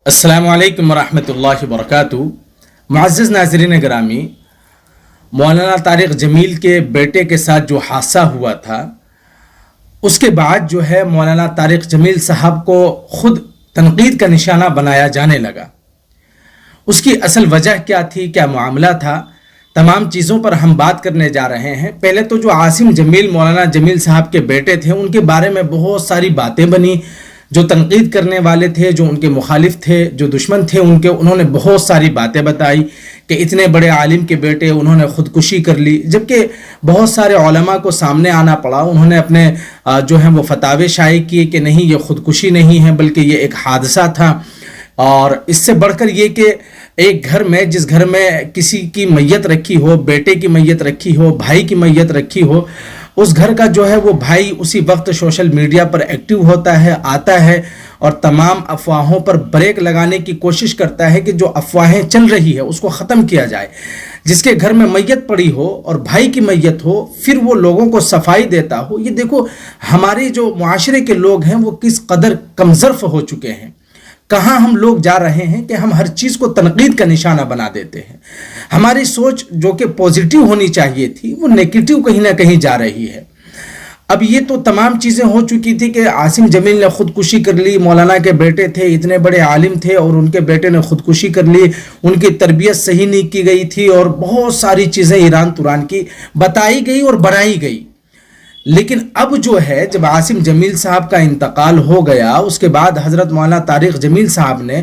السلام علیکم ورحمۃ اللہ وبرکاتہ۔ معزز ناظرین گرامی، مولانا طارق جمیل کے بیٹے کے ساتھ جو حادثہ ہوا تھا اس کے بعد جو ہے مولانا طارق جمیل صاحب کو خود تنقید کا نشانہ بنایا جانے لگا۔ اس کی اصل وجہ کیا تھی، کیا معاملہ تھا، تمام چیزوں پر ہم بات کرنے جا رہے ہیں۔ پہلے تو جو عاصم جمیل مولانا جمیل صاحب کے بیٹے تھے ان کے بارے میں بہت ساری باتیں بنی، جو تنقید کرنے والے تھے، جو ان کے مخالف تھے، جو دشمن تھے انہوں نے بہت ساری باتیں بتائی کہ اتنے بڑے عالم کے بیٹے انہوں نے خودکشی کر لی، جبکہ بہت سارے علماء کو سامنے آنا پڑا۔ انہوں نے اپنے جو ہیں وہ فتاوے شائع کیے کہ نہیں، یہ خودکشی نہیں ہے بلکہ یہ ایک حادثہ تھا۔ اور اس سے بڑھ کر یہ کہ ایک گھر میں، جس گھر میں کسی کی میت رکھی ہو، بیٹے کی میت رکھی ہو، بھائی کی میت رکھی ہو، اس گھر کا جو ہے وہ بھائی اسی وقت سوشل میڈیا پر ایکٹیو ہوتا ہے، آتا ہے اور تمام افواہوں پر بریک لگانے کی کوشش کرتا ہے کہ جو افواہیں چل رہی ہے اس کو ختم کیا جائے۔ جس کے گھر میں میت پڑی ہو اور بھائی کی میت ہو، پھر وہ لوگوں کو صفائی دیتا ہو۔ یہ دیکھو ہمارے جو معاشرے کے لوگ ہیں وہ کس قدر کمظرف ہو چکے ہیں، کہاں ہم لوگ جا رہے ہیں کہ ہم ہر چیز کو تنقید کا نشانہ بنا دیتے ہیں۔ ہماری سوچ جو کہ پوزیٹیو ہونی چاہیے تھی وہ نیگیٹو کہیں نہ کہیں جا رہی ہے۔ اب یہ تو تمام چیزیں ہو چکی تھی کہ عاصم جمیل نے خودکشی کر لی، مولانا کے بیٹے تھے، اتنے بڑے عالم تھے اور ان کے بیٹے نے خودکشی کر لی، ان کی تربیت صحیح نہیں کی گئی تھی اور بہت ساری چیزیں ایران توران کی بتائی گئی اور بڑھائی گئی۔ لیکن اب جو ہے جب عاصم جمیل صاحب کا انتقال ہو گیا، اس کے بعد حضرت مولانا طارق جمیل صاحب نے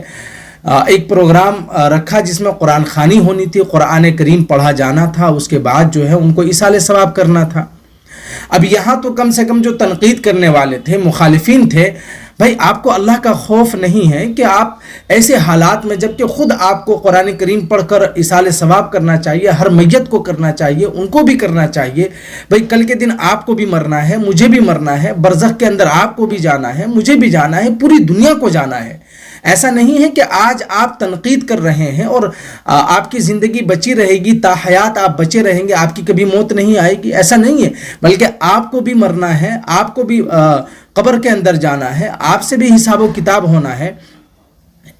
ایک پروگرام رکھا جس میں قرآن خوانی ہونی تھی، قرآن کریم پڑھا جانا تھا، اس کے بعد جو ہے ان کو ایصال ثواب کرنا تھا۔ اب یہاں تو کم سے کم جو تنقید کرنے والے تھے، مخالفین تھے، بھائی آپ کو اللہ کا خوف نہیں ہے کہ آپ ایسے حالات میں، جبکہ خود آپ کو قرآن کریم پڑھ کر ایصال ثواب کرنا چاہیے، ہر میت کو کرنا چاہیے، ان کو بھی کرنا چاہیے۔ بھائی کل کے دن آپ کو بھی مرنا ہے، مجھے بھی مرنا ہے، برزخ کے اندر آپ کو بھی جانا ہے، مجھے بھی جانا ہے، پوری دنیا کو جانا ہے۔ ایسا نہیں ہے کہ آج آپ تنقید کر رہے ہیں اور آپ کی زندگی بچی رہے گی، تا حیات آپ بچے رہیں گے، آپ کی کبھی موت نہیں آئے گی، ایسا نہیں ہے، بلکہ آپ کو بھی مرنا ہے، آپ کو بھی قبر کے اندر جانا ہے، آپ سے بھی حساب و کتاب ہونا ہے۔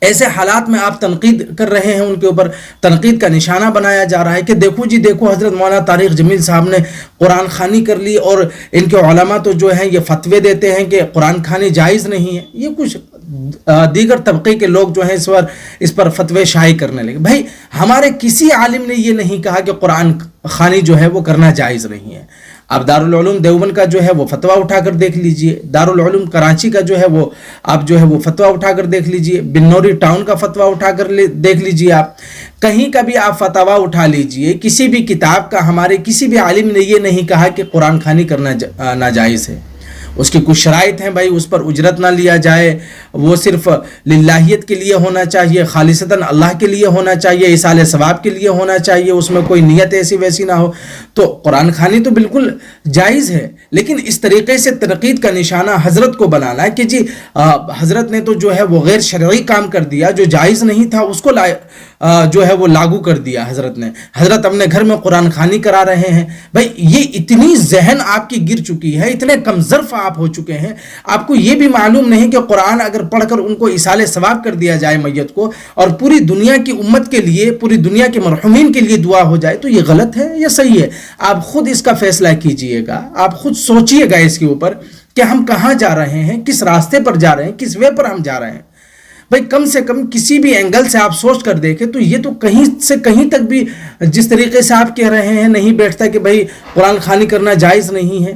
ایسے حالات میں آپ تنقید کر رہے ہیں، ان کے اوپر تنقید کا نشانہ بنایا جا رہا ہے کہ دیکھو جی دیکھو، حضرت مولانا طارق جمیل صاحب نے قرآن خوانی کر لی اور ان کے علماء تو جو ہیں یہ فتوے دیتے ہیں کہ قرآن خوانی جائز نہیں ہے۔ یہ کچھ دیگر طبقے کے لوگ جو ہیں اس پر فتوے شائع کرنے لگے۔ بھائی ہمارے کسی عالم نے یہ نہیں کہا کہ قرآن خوانی جو ہے وہ کرنا جائز نہیں ہے۔ اب دارالعلوم دیوبند کا جو ہے وہ فتویٰ اٹھا کر دیکھ لیجئے، دارالعلوم کراچی کا جو ہے وہ آپ جو ہے وہ فتویٰ اٹھا کر دیکھ لیجئے، بنوری ٹاؤن کا فتویٰ اٹھا کر دیکھ لیجئے، آپ کہیں کا بھی آپ فتویٰ اٹھا لیجئے، کسی بھی کتاب کا ہمارے کسی بھی عالم نے یہ نہیں کہا کہ قرآن خوانی کرنا ناجائز ہے۔ اس کی کچھ شرائط ہیں، بھائی اس پر اجرت نہ لیا جائے، وہ صرف للہیت کے لیے ہونا چاہیے، خالصتاً اللہ کے لیے ہونا چاہیے، ایصال ثواب کے لیے ہونا چاہیے، اس میں کوئی نیت ایسی ویسی نہ ہو۔ تو قرآن خوانی تو بالکل جائز ہے، لیکن اس طریقے سے تنقید کا نشانہ حضرت کو بنانا ہے کہ جی حضرت نے تو جو ہے وہ غیر شرعی کام کر دیا، جو جائز نہیں تھا اس کو جو ہے وہ لاگو کر دیا حضرت نے۔ حضرت اپنے گھر میں قرآن خوانی کرا رہے ہیں۔ بھائی یہ اتنی ذہن آپ کی گر چکی ہے، اتنے کمظرف آپ ہو چکے ہیں، آپ کو یہ بھی معلوم نہیں کہ قرآن اگر پڑھ کر ان کو ایصال ثواب کر دیا جائے میت کو، اور پوری دنیا کی امت کے لیے، پوری دنیا کے مرحومین کے لیے دعا ہو جائے، تو یہ غلط ہے یا صحیح ہے؟ آپ خود اس کا فیصلہ کیجئے گا، آپ خود سوچئے گا اس کے اوپر کہ ہم کہاں جا رہے ہیں، کس راستے پر جا رہے ہیں، کس وے پر ہم جا رہے ہیں۔ بھائی کم سے کم کسی بھی اینگل سے آپ سوچ کر دیکھیں تو یہ تو کہیں سے کہیں تک بھی جس طریقے سے آپ کہہ رہے ہیں نہیں بیٹھتا کہ بھائی قرآن خوانی کرنا جائز نہیں ہے۔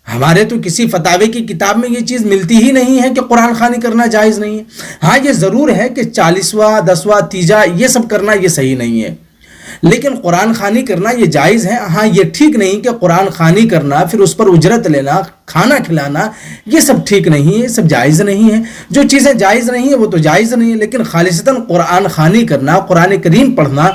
ہمارے تو کسی فتاوے کی کتاب میں یہ چیز ملتی ہی نہیں ہے کہ قرآن خوانی کرنا جائز نہیں ہے۔ ہاں یہ ضرور ہے کہ 40واں 10واں تیجا یہ سب کرنا یہ صحیح نہیں ہے، لیکن قرآن خوانی کرنا یہ جائز ہے۔ ہاں یہ ٹھیک نہیں کہ قرآن خوانی کرنا، پھر اس پر اجرت لینا، کھانا کھلانا، یہ سب ٹھیک نہیں ہے، سب جائز نہیں ہے۔ جو چیزیں جائز نہیں ہیں وہ تو جائز نہیں ہے، لیکن خالصتاً قرآن خوانی کرنا، قرآن کریم پڑھنا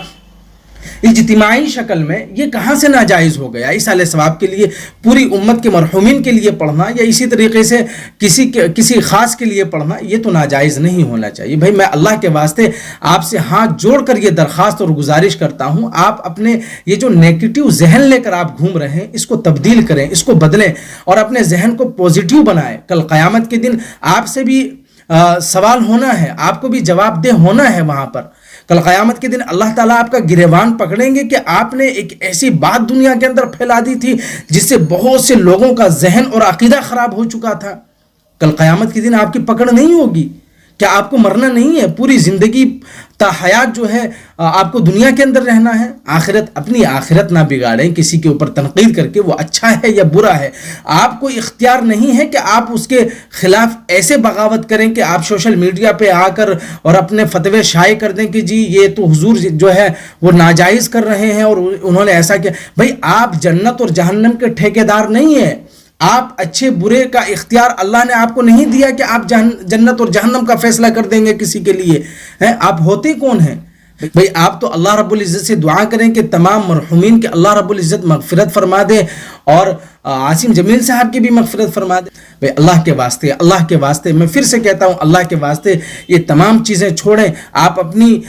اجتماعی شکل میں، یہ کہاں سے ناجائز ہو گیا؟ ایصال ثواب کے لیے، پوری امت کے مرحومین کے لیے پڑھنا یا اسی طریقے سے کسی خاص کے لیے پڑھنا، یہ تو ناجائز نہیں ہونا چاہیے۔ بھائی میں اللہ کے واسطے آپ سے ہاتھ جوڑ کر یہ درخواست اور گزارش کرتا ہوں، آپ اپنے یہ جو نیگیٹو ذہن لے کر آپ گھوم رہے ہیں اس کو تبدیل کریں، اس کو بدلیں اور اپنے ذہن کو پوزیٹیو بنائیں۔ کل قیامت کے دن آپ سے بھی سوال ہونا ہے, آپ کو بھی جواب دہ ہونا ہے وہاں پر. کل قیامت کے دن اللہ تعالیٰ آپ کا گریبان پکڑیں گے کہ آپ نے ایک ایسی بات دنیا کے اندر پھیلا دی تھی جس سے بہت سے لوگوں کا ذہن اور عقیدہ خراب ہو چکا تھا. کل قیامت کے دن آپ کی پکڑ نہیں ہوگی. کیا آپ کو مرنا نہیں ہے؟ پوری زندگی تا حیات جو ہے آپ کو دنیا کے اندر رہنا ہے. اپنی آخرت نہ بگاڑیں کسی کے اوپر تنقید کر کے وہ اچھا ہے یا برا ہے. آپ کو اختیار نہیں ہے کہ آپ اس کے خلاف ایسے بغاوت کریں کہ آپ سوشل میڈیا پہ آ کر اور اپنے فتوے شائع کر دیں کہ جی یہ تو حضور جو ہے وہ ناجائز کر رہے ہیں اور انہوں نے ایسا کیا. بھائی آپ جنت اور جہنم کے ٹھیکیدار نہیں ہیں. آپ اچھے برے کا اختیار اللہ نے آپ کو نہیں دیا کہ آپ جنت اور جہنم کا فیصلہ کر دیں گے کسی کے لیے. آپ ہوتے کون ہیں؟ بھئی آپ تو اللہ رب العزت سے دعا کریں کہ تمام مرحومین کے اللہ رب العزت مغفرت فرما دے اور عاصم جمیل صاحب کی بھی مغفرت فرما دے. بھئی اللہ کے واسطے میں پھر سے کہتا ہوں, اللہ کے واسطے یہ تمام چیزیں چھوڑیں. آپ اپنی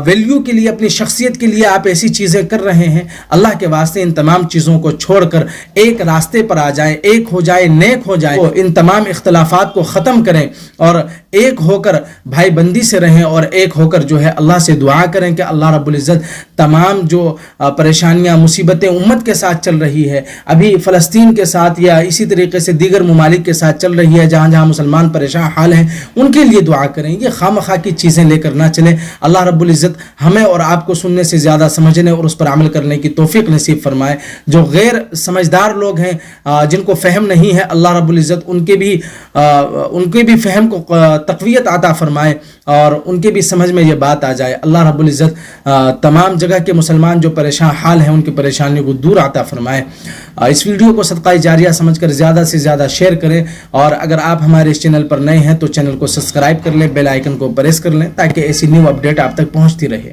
ویلیو کے لیے, اپنی شخصیت کے لیے آپ ایسی چیزیں کر رہے ہیں. اللہ کے واسطے ان تمام چیزوں کو چھوڑ کر ایک راستے پر آ جائیں, ایک ہو جائے, نیک ہو جائیں. ان تمام اختلافات کو ختم کریں اور ایک ہو کر بھائی بندی سے رہیں اور ایک ہو کر جو ہے اللہ سے دعا کریں کہ اللہ رب العزت تمام جو پریشانیاں مصیبتیں امت کے ساتھ چل رہی ہے, ابھی فلسطین کے ساتھ یا اسی طریقے سے دیگر ممالک کے ساتھ چل رہی ہے, جہاں جہاں مسلمان پریشان حال ہیں, ان کے لیے دعا کریں. یہ خواہ کی چیزیں لے کر نہ چلیں. اللہ رب العزت ہمیں اور آپ کو سننے سے زیادہ سمجھنے اور اس پر عمل کرنے کی توفیق نصیب فرمائے. جو غیر سمجھدار لوگ ہیں, جن کو فہم نہیں ہے, اللہ رب العزت ان کے بھی فہم کو تقویت عطا فرمائے اور ان کے بھی سمجھ میں یہ بات آ جائے. اللہ رب العزت تمام جگہ کے مسلمان جو پریشان حال ہیں ان کی پریشانیوں کو دور عطا فرمائے. اس ویڈیو کو صدقہ جاریہ سمجھ کر زیادہ سے زیادہ شیئر کریں, اور اگر آپ ہمارے اس چینل پر نئے ہیں تو چینل کو سبسکرائب کر لیں, بیل آئیکن کو پریس کر لیں تاکہ ایسی نیو اپڈیٹ آپ تک پہنچتی رہے.